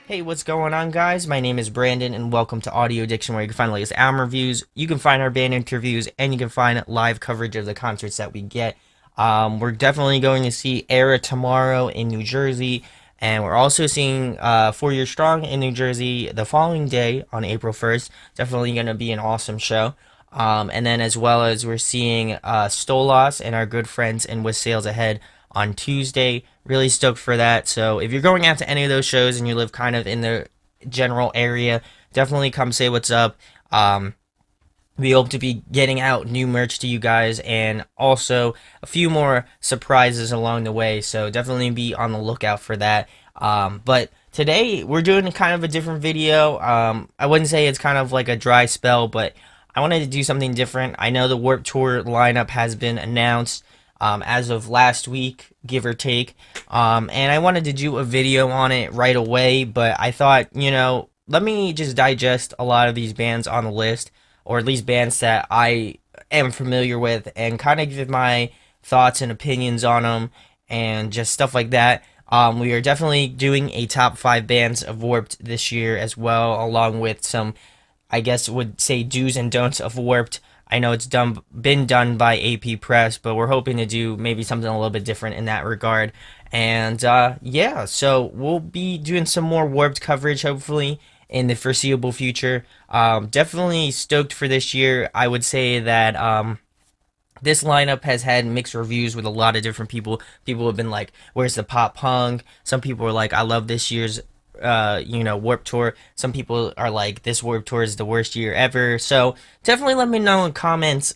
Hey, what's going on, guys? My name is Brandon, and welcome to Audio Addiction, where you can find the latest album reviews, you can find our band interviews, and you can find live coverage of the concerts that we get. We're definitely going to see Era tomorrow in New Jersey, and we're also seeing 4 Year Strong in New Jersey the following day on April 1st. Definitely going to be an awesome show. And then, as well as we're seeing Stolas and our good friends in With Sales Ahead on Tuesday. Really stoked for that. So if you're going out to any of those shows and you live kind of in the general area, definitely come say what's up. We hope to be getting out new merch to you guys and also a few more surprises along the way. So definitely be on the lookout for that. But today we're doing kind of a different video. I wouldn't say it's kind of like a dry spell, but I wanted to do something different. I know the Warped Tour lineup has been announced as of last week, give or take. And I wanted to do a video on it right away, but I thought, let me just digest a lot of these bands on the list, or at least bands that I am familiar with, and kind of give my thoughts and opinions on them, and just stuff like that. We are definitely doing a top 5 bands of Warped this year as well, along with some, I guess, would say do's and don'ts of Warped. I know it's been done by AP Press, but we're hoping to do maybe something a little bit different in that regard. And yeah, so we'll be doing some more Warped coverage hopefully in the foreseeable future. Definitely stoked for this year. I would say that this lineup has had mixed reviews with a lot of different people. People have been like, "Where's the pop punk?" Some people are like, "I love this year's Warped Tour." Some people are like, "This Warped Tour is the worst year ever." So definitely let me know in comments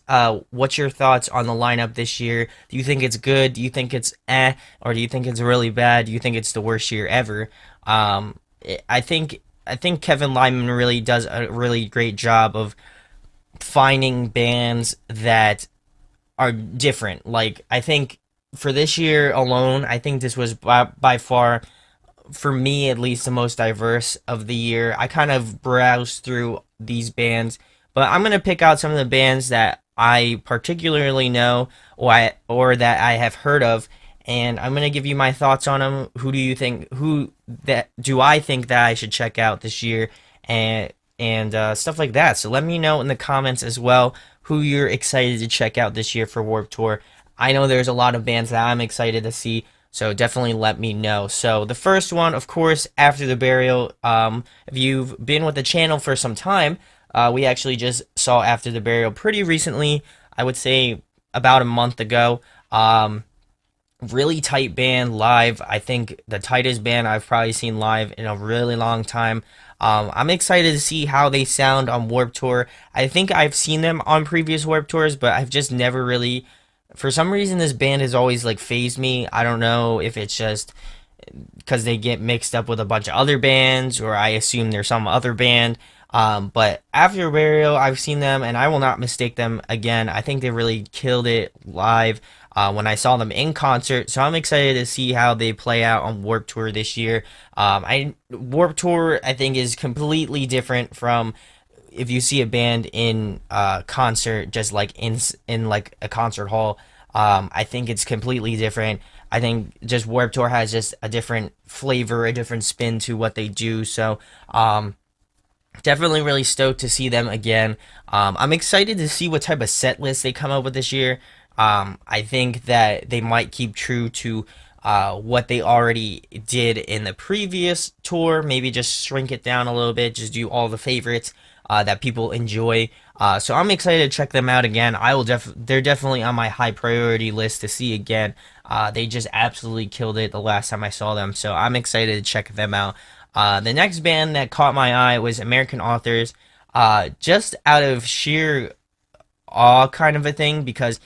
what's your thoughts on the lineup this year. Do you think it's good? Do you think it's or do you think it's really bad? Do you think it's the worst year ever? I think Kevin Lyman really does a really great job of finding bands that are different. Like, I think for this year alone, I think this was by far, for me at least, the most diverse of the year. I kind of browsed through these bands, but I'm gonna pick out some of the bands that I particularly know, or that I have heard of, and I'm gonna give you my thoughts on them. Who do you think? Who that do I think that I should check out this year, and stuff like that. So let me know in the comments as well who you're excited to check out this year for Warped Tour. I know there's a lot of bands that I'm excited to see, so definitely let me know. So the first one, of course, After the Burial. If you've been with the channel for some time, we actually just saw After the Burial pretty recently. I would say about a month ago. Really tight band live. I think the tightest band I've probably seen live in a really long time. I'm excited to see how they sound on Warped Tour. I think I've seen them on previous Warped Tours, but I've just never really, for some reason, this band has always like phased me. I don't know if it's just because they get mixed up with a bunch of other bands, or I assume they're some other band. But After Burial, I've seen them, and I will not mistake them again. I think they really killed it live when I saw them in concert. So I'm excited to see how they play out on Warped Tour this year. Warped Tour, I think, is completely different from if you see a band in concert, just like in like a concert hall. I think it's completely different. I think just Warped Tour has just a different flavor, a different spin to what they do. So definitely really stoked to see them again. I'm excited to see what type of set list they come up with this year. I think that they might keep true to what they already did in the previous tour. Maybe just shrink it down a little bit, just do all the favorites that people enjoy. So I'm excited to check them out again. They're definitely on my high priority list to see again. They just absolutely killed it the last time I saw them, so I'm excited to check them out. The next band that caught my eye was American Authors, just out of sheer awe kind of a thing, because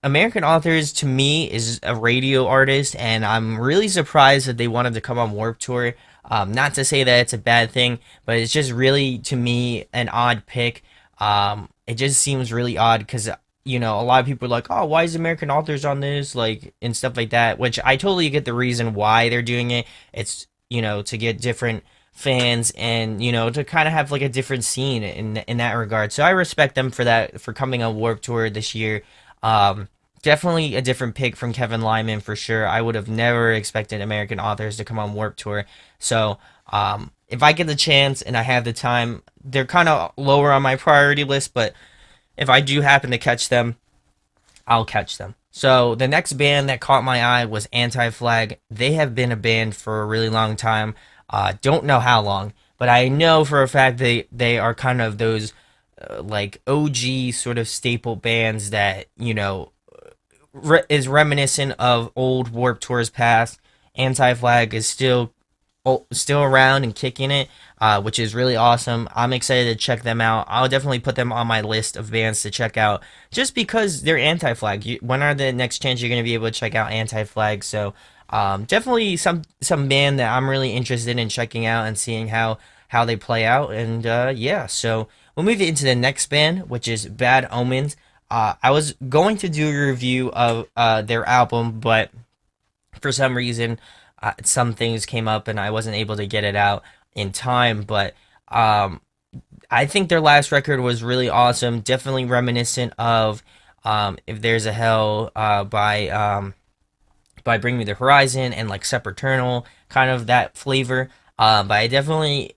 American Authors to me is a radio artist, and I'm really surprised that they wanted to come on Warped Tour. Not to say that it's a bad thing, but it's just really, to me, an odd pick. It just seems really odd because, a lot of people are like, "Oh, why is American Authors on this?" Like, and stuff like that, which I totally get the reason why they're doing it. It's, to get different fans, and, to kind of have like a different scene in that regard. So I respect them for that, for coming on Warped Tour this year. definitely a different pick from Kevin Lyman for sure. I would have never expected American authors to come on Warp Tour. So if I get the chance and I have the time, they're kind of lower on my priority list, but if I do happen to catch them, I'll catch them. So the next band that caught my eye was Anti Flag. They have been a band for a really long time. Don't know how long, but I know for a fact they are kind of those like OG sort of staple bands that is reminiscent of old Warp Tours past. Anti Flag is still around and kicking it, which is really awesome. I'm excited to check them out. I'll definitely put them on my list of bands to check out just because they're Anti Flag. When are the next chance you're going to be able to check out Anti Flag? So definitely some band that I'm really interested in checking out and seeing how they play out. And yeah, so we'll move into the next band, which is Bad Omens. I was going to do a review of their album, but for some reason, some things came up and I wasn't able to get it out in time. But I think their last record was really awesome. Definitely reminiscent of If There's a Hell by Bring Me the Horizon and like Sepaternal, kind of that flavor. But I definitely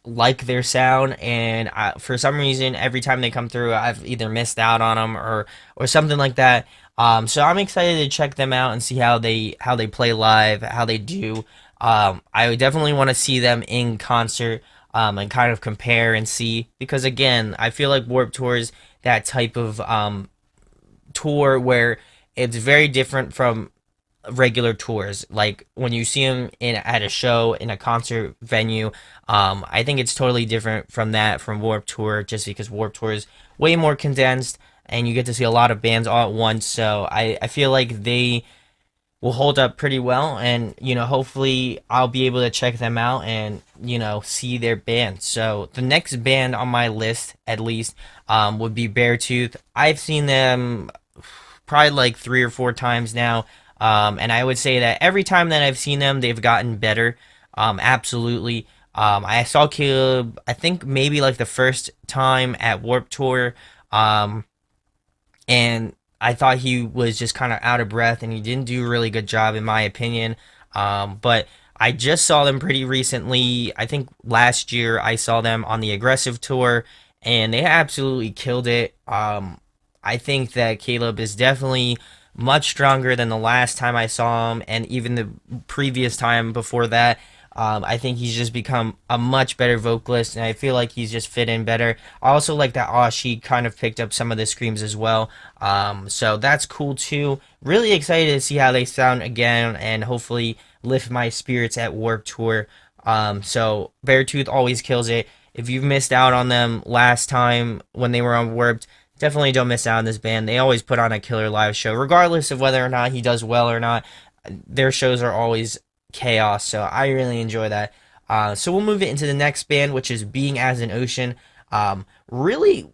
like their sound, and for some reason, every time they come through, I've either missed out on them or something like that. So I'm excited to check them out and see how they play live, how they do. I definitely want to see them in concert, and kind of compare and see, because again, I feel like Warped Tour is that type of tour where it's very different from regular tours. Like when you see them in at a show in a concert venue, I think it's totally different from that from Warped Tour, just because Warped Tour is way more condensed and you get to see a lot of bands all at once. So I feel like they will hold up pretty well, and hopefully I'll be able to check them out and see their band. So the next band on my list, at least, would be Beartooth. I've seen them probably like 3 or 4 times now. And I would say that every time that I've seen them, they've gotten better. Absolutely. I saw Caleb, I think maybe like the first time at Warped Tour, and I thought he was just kind of out of breath and he didn't do a really good job, in my opinion. But I just saw them pretty recently. I think last year I saw them on the Aggressive Tour, and they absolutely killed it. I think that Caleb is definitely much stronger than the last time I saw him, and even the previous time before that. I think he's just become a much better vocalist, and I feel like he's just fit in better. I also like that Ashi kind of picked up some of the screams as well, so that's cool too. Really excited to see how they sound again, and hopefully lift my spirits at Warped Tour. So Beartooth always kills it. If you've missed out on them last time when they were on Warped, definitely don't miss out on this band. They always put on a killer live show, regardless of whether or not he does well or not. Their shows are always chaos, so I really enjoy that. So we'll move it into the next band, which is Being as an Ocean. Really,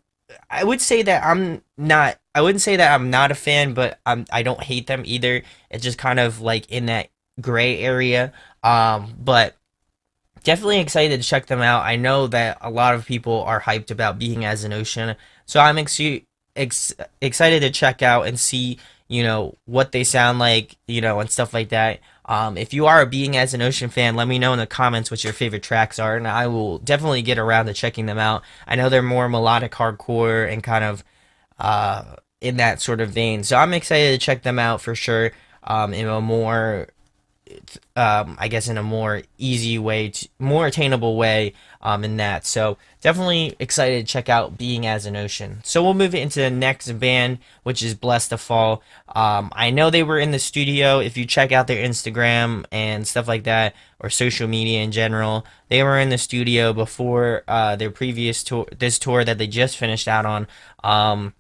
I would say that I'm not. I wouldn't say that I'm not a fan, but I don't hate them either. It's just kind of like in that gray area. But definitely excited to check them out. I know that a lot of people are hyped about Being as an Ocean, so I'm excited to check out and see, what they sound like, and stuff like that. If you are a Being as an Ocean fan, let me know in the comments what your favorite tracks are, and I will definitely get around to checking them out. I know they're more melodic hardcore and kind of in that sort of vein, so I'm excited to check them out for sure. In a more I guess in a more easy way, more attainable way, in that. So definitely excited to check out Being as an Ocean. So we'll move it into the next band, which is Blessed to Fall. I know they were in the studio. If you check out their Instagram and stuff like that, or social media in general, they were in the studio before their previous tour, this tour that they just finished out on.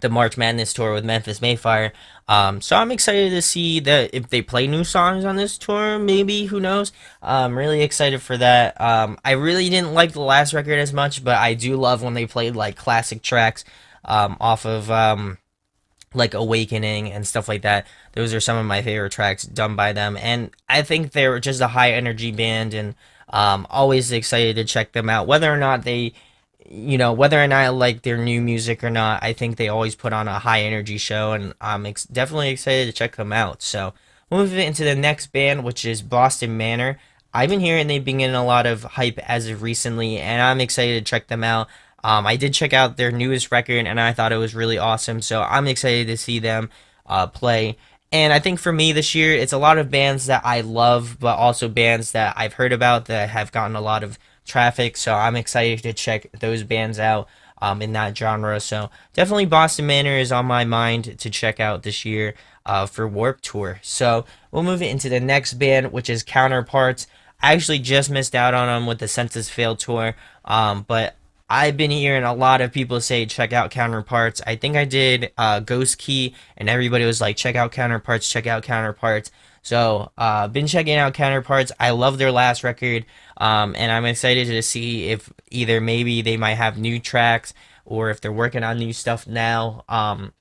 The March Madness tour with Memphis Mayfire. So I'm excited to see that if they play new songs on this tour, maybe, who knows. I'm really excited for that. I really didn't like the last record as much, but I do love when they played like classic tracks off of like Awakening and stuff like that. Those are some of my favorite tracks done by them, and I think they're just a high energy band, and always excited to check them out, whether or not they whether or not I like their new music or not, I think they always put on a high energy show, and I'm definitely excited to check them out. So we'll move into the next band, which is Boston Manor. I've been hearing they've been getting a lot of hype as of recently, and I'm excited to check them out. I did check out their newest record, and I thought it was really awesome. So I'm excited to see them play. And I think for me this year, it's a lot of bands that I love, but also bands that I've heard about that have gotten a lot of traffic. So I'm excited to check those bands out in that genre. So definitely Boston Manor is on my mind to check out this year for Warp Tour. So we'll move into the next band, which is Counterparts. I actually just missed out on them with the Census Failed tour, but I've been hearing a lot of people say check out Counterparts. I think I did Ghost Key, and everybody was like check out Counterparts, check out Counterparts. So been checking out Counterparts. I love their last record, and I'm excited to see if either maybe they might have new tracks or if they're working on new stuff now.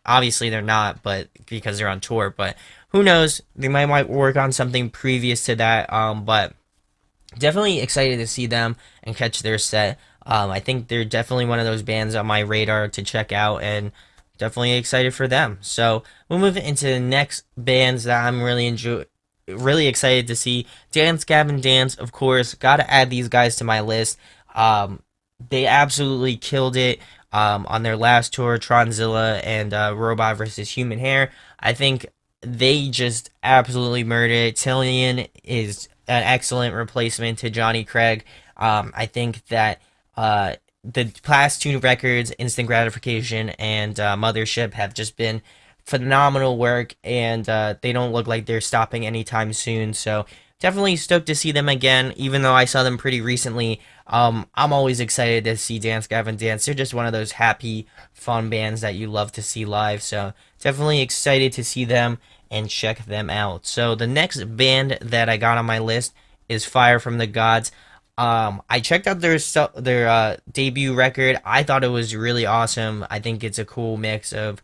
Obviously they're not, but because they're on tour. But who knows? They might work on something previous to that. But definitely excited to see them and catch their set. I think they're definitely one of those bands on my radar to check out, and definitely excited for them. So we'll move into the next bands that I'm really excited to see. Dance Gavin Dance, of course, got to add these guys to my list. They absolutely killed it on their last tour, Tronzilla and Robot versus Human Hair. I think they just absolutely murdered it. Tillian is an excellent replacement to Johnny Craig. I think that the past two records, Instant Gratification and Mothership, have just been phenomenal work, and they don't look like they're stopping anytime soon. So definitely stoked to see them again, even though I saw them pretty recently. I'm always excited to see Dance Gavin Dance. They're just one of those happy, fun bands that you love to see live. So definitely excited to see them and check them out. So the next band that I got on my list is Fire from the Gods. I checked out their debut record. I thought it was really awesome. I think it's a cool mix of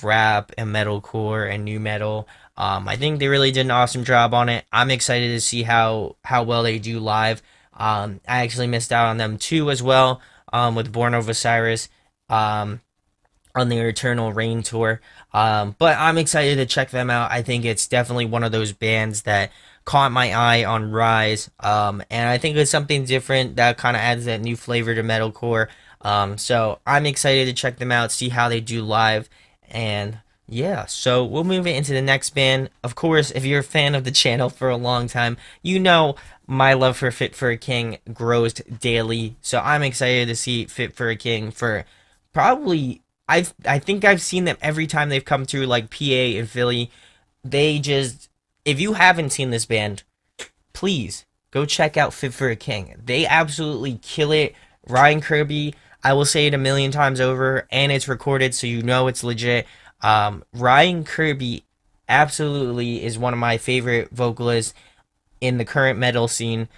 rap and metalcore and new metal. I think they really did an awesome job on it. I'm excited to see how well they do live. I actually missed out on them too as well. With Born of Osiris. On their Eternal Rain tour. But I'm excited to check them out. I think it's definitely one of those bands that caught my eye on Rise. And I think it's something different that kind of adds that new flavor to metalcore. So I'm excited to check them out, see how they do live. And yeah, so we'll move it into the next band. Of course, if you're a fan of the channel for a long time, you know my love for Fit for a King grows daily. So I'm excited to see Fit for a King for probably I think I've seen them every time they've come through, like PA and Philly. They just, if you haven't seen this band, please go check out Fit for a King. They absolutely kill it. Ryan Kirby, I will say it a million times over, and it's recorded, so you know it's legit. Ryan Kirby absolutely is one of my favorite vocalists in the current metal scene,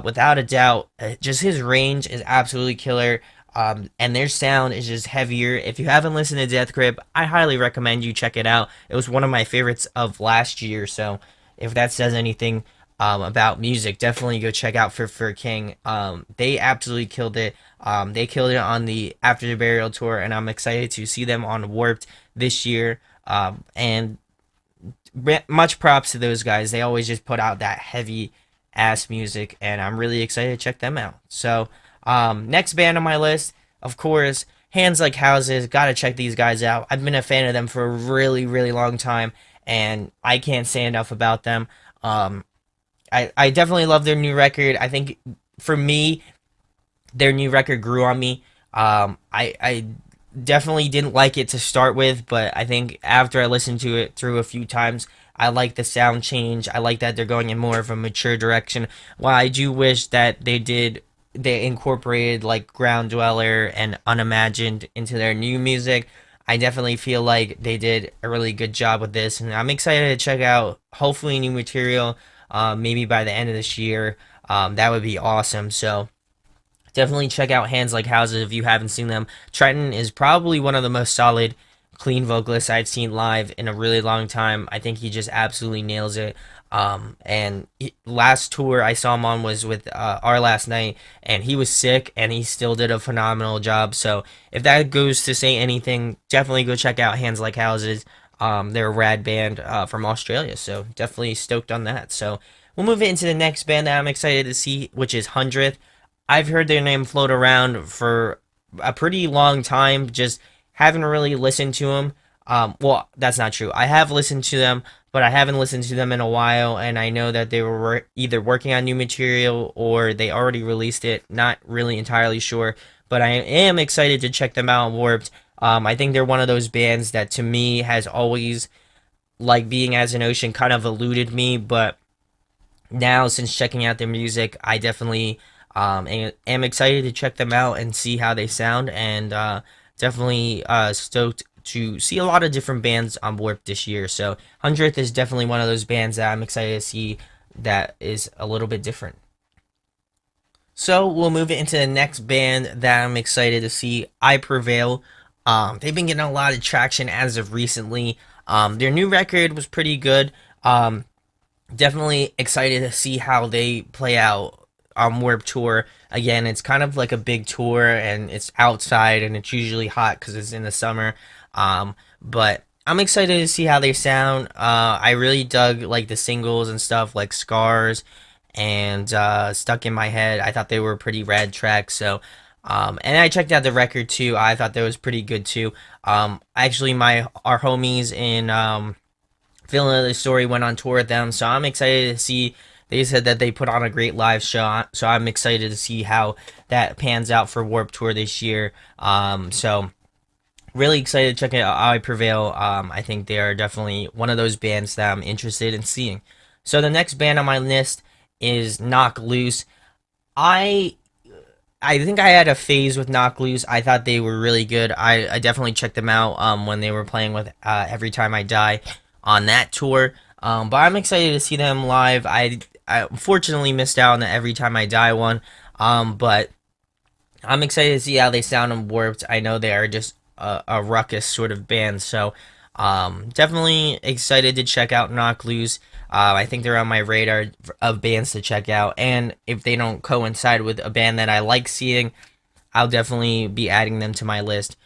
without a doubt. Just his range is absolutely killer. And their sound is just heavier. If you haven't listened to Death Grip, I highly recommend you check it out. It was one of my favorites of last year, so if that says anything about music, definitely go check out for King. They absolutely killed it. They killed it on the After the Burial tour, and I'm excited to see them on Warped this year. And much props to those guys. They always just put out that heavy ass music, and I'm really excited to check them out. So next band on my list, of course, Hands Like Houses. Gotta check these guys out. I've been a fan of them for a really, really long time, and I can't say enough about them. I definitely love their new record. I think for me, their new record grew on me. I definitely didn't like it to start with, but I think after I listened to it through a few times, I like the sound change. I like that they're going in more of a mature direction. While I do wish that they incorporated like Ground Dweller and Unimagined into their new music. I definitely feel like they did a really good job with this, and I'm excited to check out hopefully new material, maybe by the end of this year. That would be awesome. So definitely check out Hands Like Houses if you haven't seen them. Trenton is probably one of the most solid, clean vocalists I've seen live in a really long time. I think he just absolutely nails it. And last tour I saw him on was with Our Last Night, and he was sick, and he still did a phenomenal job. So if that goes to say anything, definitely go check out Hands Like Houses. They're a rad band from Australia, so definitely stoked on that. So we'll move into the next band that I'm excited to see, which is 100th. I've heard their name float around for a pretty long time, just haven't really listened to them. Well, that's not true. I have listened to them, but I haven't listened to them in a while, and I know that they were either working on new material or they already released it. Not really entirely sure, but I am excited to check them out on Warped. I think they're one of those bands that to me has always, like Being as an Ocean, kind of eluded me, but now since checking out their music, I definitely am excited to check them out and see how they sound, and definitely stoked to see a lot of different bands on board this year. So 100th is definitely one of those bands that I'm excited to see that is a little bit different. So we'll move it into the next band that I'm excited to see, I Prevail. They've been getting a lot of traction as of recently. Their new record was pretty good. Definitely excited to see how they play out on Warp Tour. Again, it's kind of like a big tour, and it's outside, and it's usually hot because it's in the summer. But I'm excited to see how they sound. I really dug like the singles and stuff, like Scars and Stuck in My Head. I thought they were pretty rad tracks. So, and I checked out the record too. I thought that was pretty good too. Actually, my our homies in Feeling the Story went on tour with them, so I'm excited to see. They said that they put on a great live show, so I'm excited to see how that pans out for Warp Tour this year. So really excited to check out I Prevail. I think they are definitely one of those bands that I'm interested in seeing. So the next band on my list is Knock Loose. I I think I had a phase with Knock Loose. I thought they were really good. I definitely checked them out when they were playing with Every Time I Die on that tour. But I'm excited to see them live. I unfortunately missed out on the Every Time I Die one. But I'm excited to see how they sound on Warped. I know they are just a ruckus sort of band. So definitely excited to check out Knock Loose. I think they're on my radar of bands to check out. And if they don't coincide with a band that I like seeing, I'll definitely be adding them to my list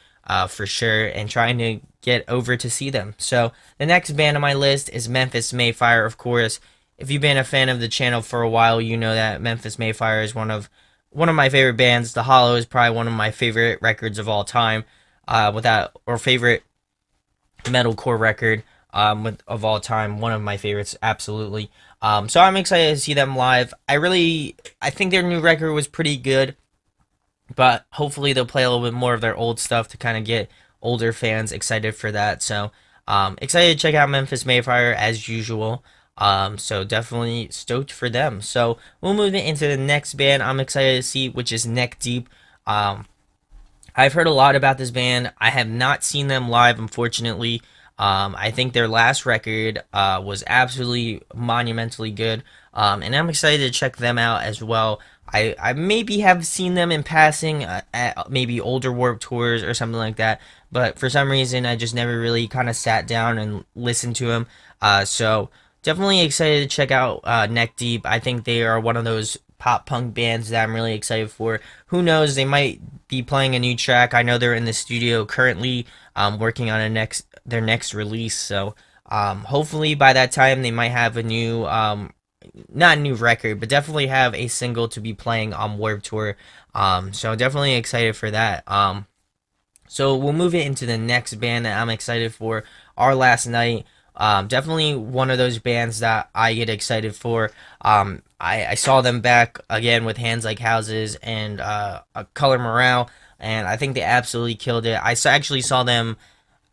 for sure and trying to get over to see them. So the next band on my list is Memphis Mayfire, of course. If you've been a fan of the channel for a while, you know that Memphis Mayfire is one of my favorite bands. The Hollow is probably one of my favorite records of all time. Without or favorite metalcore record of all time, one of my favorites, absolutely. So I'm excited to see them live. I think their new record was pretty good, but hopefully they'll play a little bit more of their old stuff to kind of get older fans excited for that. So excited to check out Memphis Mayfire as usual. So definitely stoked for them. So we'll move into the next band I'm excited to see, which is Neck Deep. I've heard a lot about this band. I have not seen them live, unfortunately. I think their last record was absolutely monumentally good, and I'm excited to check them out as well. I maybe have seen them in passing at maybe older Warped Tours or something like that, but for some reason I just never really kind of sat down and listened to them. So definitely excited to check out Neck Deep. I think they are one of those pop punk bands that I'm really excited for. Who knows? They might be playing a new track. I know they're in the studio currently, working on their next release. So hopefully by that time they might have a new, not a new record, but definitely have a single to be playing on Warped Tour. So definitely excited for that. So we'll move it into the next band that I'm excited for, Our Last Night. Definitely one of those bands that I get excited for. I saw them back again with Hands Like Houses and Color Morale, and I think they absolutely killed it. Actually saw them,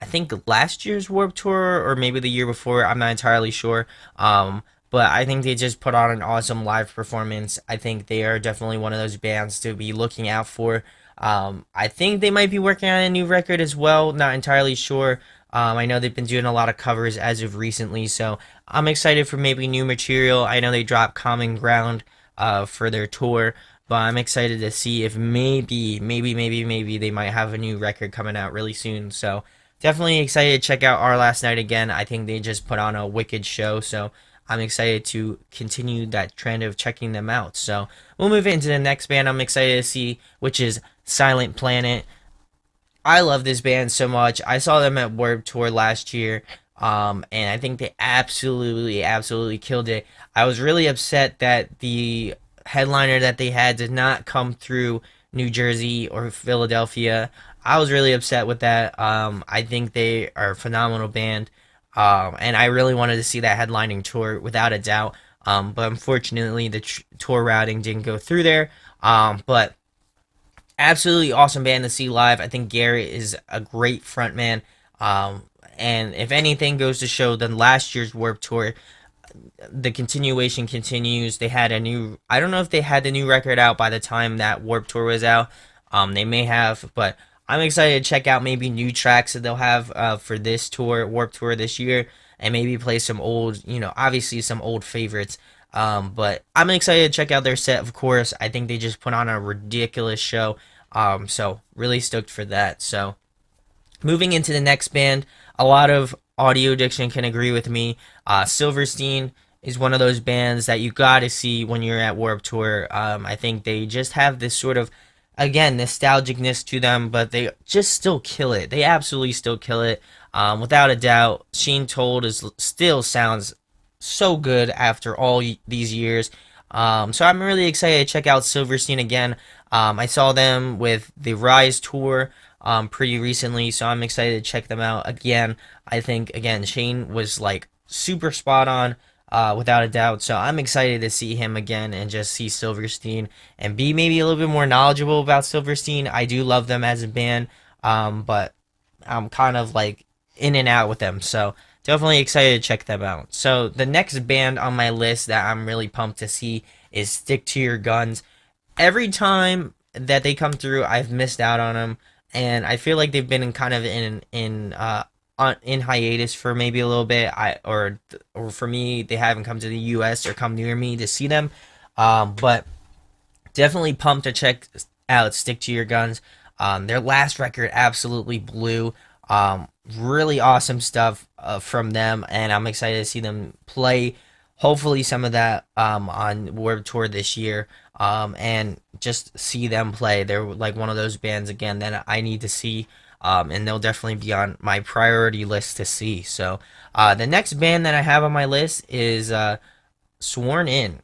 I think last year's Warped Tour or maybe the year before. I'm not entirely sure. But I think they just put on an awesome live performance. I think they are definitely one of those bands to be looking out for. I think they might be working on a new record as well. Not entirely sure. I know they've been doing a lot of covers as of recently, so I'm excited for maybe new material. I know they dropped Common Ground for their tour, but I'm excited to see if maybe they might have a new record coming out really soon. So definitely excited to check out Our Last Night again. I think they just put on a wicked show, so I'm excited to continue that trend of checking them out. So we'll move into the next band I'm excited to see, which is Silent Planet. I love this band so much. I saw them at Warped Tour last year, and I think they absolutely killed it. I was really upset that the headliner that they had did not come through New Jersey or Philadelphia. I was really upset with that. I think they are a phenomenal band, and I really wanted to see that headlining tour without a doubt. But unfortunately, the tour routing didn't go through there. But absolutely awesome band to see live. I think Garrett is a great frontman. Um, and if anything goes to show, then last year's Warped Tour, the continuation continues. They had a new, I don't know if they had the new record out by the time that Warped Tour was out. They may have, but I'm excited to check out maybe new tracks that they'll have for this tour, Warped Tour this year, and maybe play some old, obviously some old favorites. But I'm excited to check out their set, of course. I think they just put on a ridiculous show. So really stoked for that. So moving into the next band, a lot of audio addiction can agree with me. Silverstein is one of those bands that you got to see when you're at Warped Tour. I think they just have this sort of, again, nostalgicness to them, but they just still kill it. They absolutely still kill it. Without a doubt, Sheen Told is still sounds so good after all these years. So I'm really excited to check out Silverstein again. I saw them with the Rise tour pretty recently, so I'm excited to check them out again. I think again Shane was like super spot on, without a doubt. So I'm excited to see him again and just see Silverstein and be maybe a little bit more knowledgeable about Silverstein. I do love them as a band, but I'm kind of like in and out with them. So definitely excited to check them out. So the next band on my list that I'm really pumped to see is Stick to Your Guns. Every time that they come through, I've missed out on them, and I feel like they've been in kind of in hiatus for maybe a little bit. Or for me, they haven't come to the U.S. or come near me to see them. But definitely pumped to check out Stick to Your Guns. Their last record absolutely blew. Really awesome stuff from them, and I'm excited to see them play. Hopefully, some of that on Warped Tour this year, and just see them play. They're like one of those bands again that I need to see, and they'll definitely be on my priority list to see. So, the next band that I have on my list is Sworn In.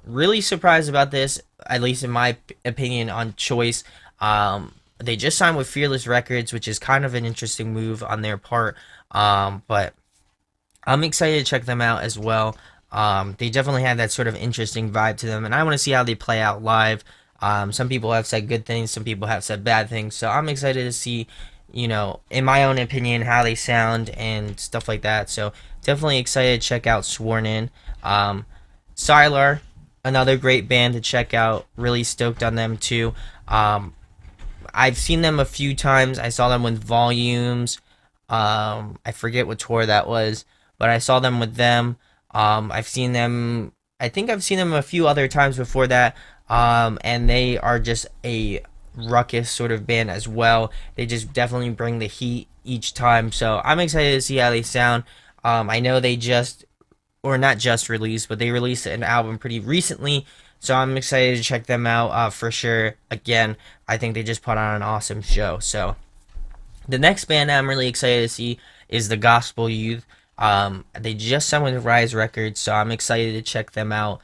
Really surprised about this, at least in my opinion, on choice. They just signed with Fearless Records, which is kind of an interesting move on their part. But I'm excited to check them out as well. They definitely have that sort of interesting vibe to them, and I want to see how they play out live. Some people have said good things, some people have said bad things, so I'm excited to see, in my own opinion, how they sound and stuff like that. So definitely excited to check out Sworn In. Sylar, another great band to check out. Really stoked on them too. I've seen them a few times. I saw them with Volumes. I forget what tour that was, but I saw them with them. I've seen them. I think I've seen them a few other times before that. And they are just a ruckus sort of band as well. They just definitely bring the heat each time. So I'm excited to see how they sound. I know they just, or not just released, but they released an album pretty recently. So I'm excited to check them out for sure. Again, I think they just put on an awesome show. So the next band I'm really excited to see is the Gospel Youth. They just signed with Rise Records, so I'm excited to check them out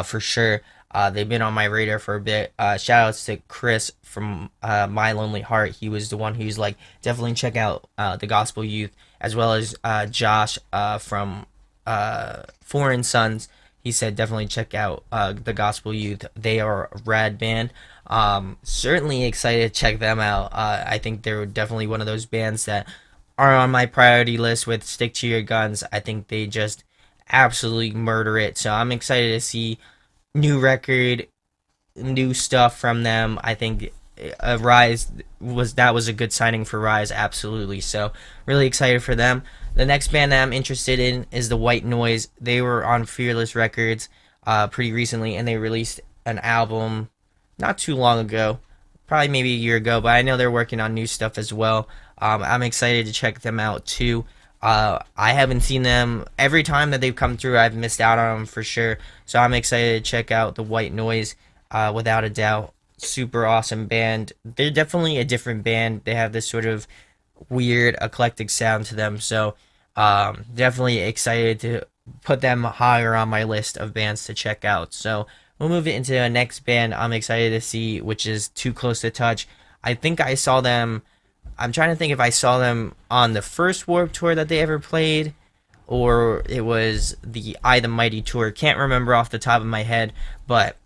for sure. They've been on my radar for a bit. Shout outs to Chris from My Lonely Heart. He was the one who's like, definitely check out the Gospel Youth, as well as Josh from Foreign Sons. He said definitely check out the Gospel Youth. They are a rad band. Certainly excited to check them out. I think they're definitely one of those bands that are on my priority list with Stick to Your Guns. I think they just absolutely murder it. So I'm excited to see new record, new stuff from them. I think Rise was a good signing for Rise, absolutely. So really excited for them. The next band that I'm interested in is the White Noise. They were on Fearless Records pretty recently, and they released an album not too long ago, probably maybe a year ago, but I know they're working on new stuff as well. I'm excited to check them out too. I haven't seen them. Every time that they've come through, I've missed out on them for sure. So I'm excited to check out the White Noise, without a doubt. Super awesome band. They're definitely a different band. They have this sort of weird, eclectic sound to them. So definitely excited to put them higher on my list of bands to check out. So we'll move it into the next band I'm excited to see, which is Too Close to Touch. I think I saw them. I'm trying to think if I saw them on the first Warped Tour that they ever played, or it was the I the Mighty tour. Can't remember off the top of my head, but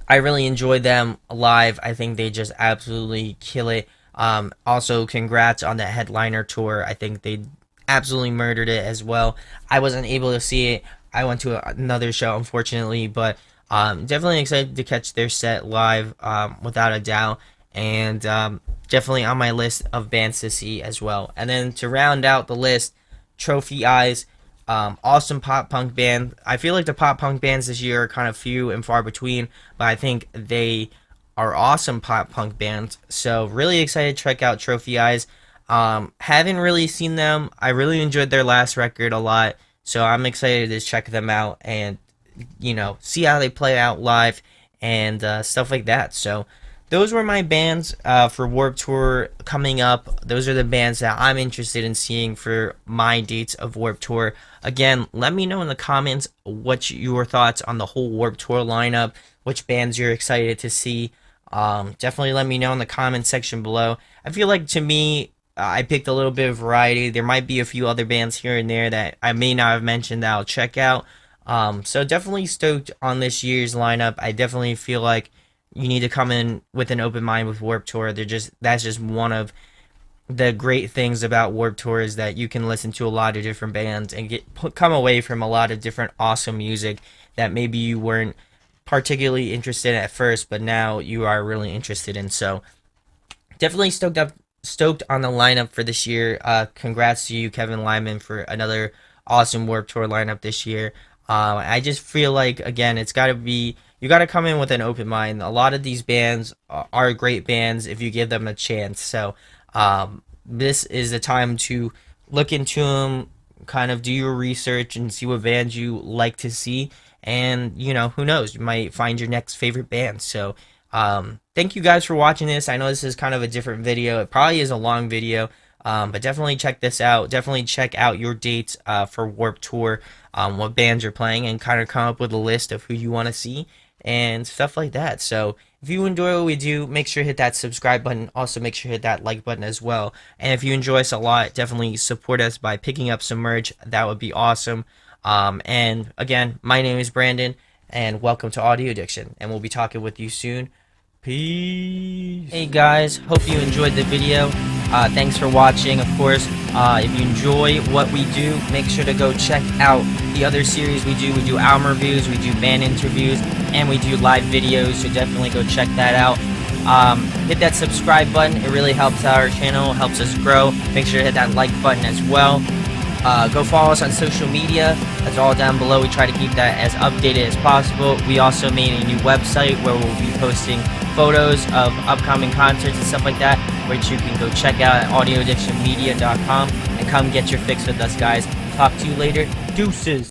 I really enjoyed them live. I think they just absolutely kill it. Also, congrats on the headliner tour. I think they absolutely murdered it as well. I wasn't able to see it. I went to another show, unfortunately, but definitely excited to catch their set live, without a doubt. And definitely on my list of bands to see as well. And then to round out the list, Trophy Eyes. Awesome pop punk band. I feel like the pop punk bands this year are kind of few and far between, but I think they are awesome pop punk bands. So really excited to check out Trophy Eyes. Haven't really seen them. I really enjoyed their last record a lot, so I'm excited to check them out and see how they play out live and stuff like that. So those were my bands for Warped Tour coming up. Those are the bands that I'm interested in seeing for my dates of Warped Tour. Again, let me know in the comments what your thoughts on the whole Warped Tour lineup, which bands you're excited to see. Definitely let me know in the comment section below. I feel like, to me, I picked a little bit of variety. There might be a few other bands here and there that I may not have mentioned that I'll check out. So definitely stoked on this year's lineup. I definitely feel like you need to come in with an open mind with Warped Tour. That's just one of the great things about Warped Tour, is that you can listen to a lot of different bands and come away from a lot of different awesome music that maybe you weren't particularly interested in at first, but now you are really interested in. So definitely stoked on the lineup for this year. Congrats to you, Kevin Lyman, for another awesome Warped Tour lineup this year. I just feel like, again, you got to come in with an open mind. A lot of these bands are great bands if you give them a chance. So this is the time to look into them, kind of do your research and see what bands you like to see. And, who knows, you might find your next favorite band. So thank you guys for watching this. I know this is kind of a different video. It probably is a long video, but definitely check this out. Definitely check out your dates for Warped Tour, what bands you're playing, and kind of come up with a list of who you want to see and stuff like that. So if you enjoy what we do, make sure to hit that subscribe button. Also, make sure to hit that like button as well. And if you enjoy us a lot, definitely support us by picking up some merch. That would be awesome. And again, my name is Brandon, and welcome to Audio Addiction, and we'll be talking with you soon. Peace. Hey guys, hope you enjoyed the video. Thanks for watching. Of course, if you enjoy what we do, make sure to go check out the other series we do. We do album reviews, we do band interviews, and we do live videos, so definitely go check that out. Hit that subscribe button. It really helps out our channel, helps us grow. Make sure to hit that like button as well. Go follow us on social media. That's all down below. We try to keep that as updated as possible. We also made a new website where we'll be posting photos of upcoming concerts and stuff like that, which you can go check out at audioaddictionmedia.com, and come get your fix with us, guys. Talk to you later. Deuces.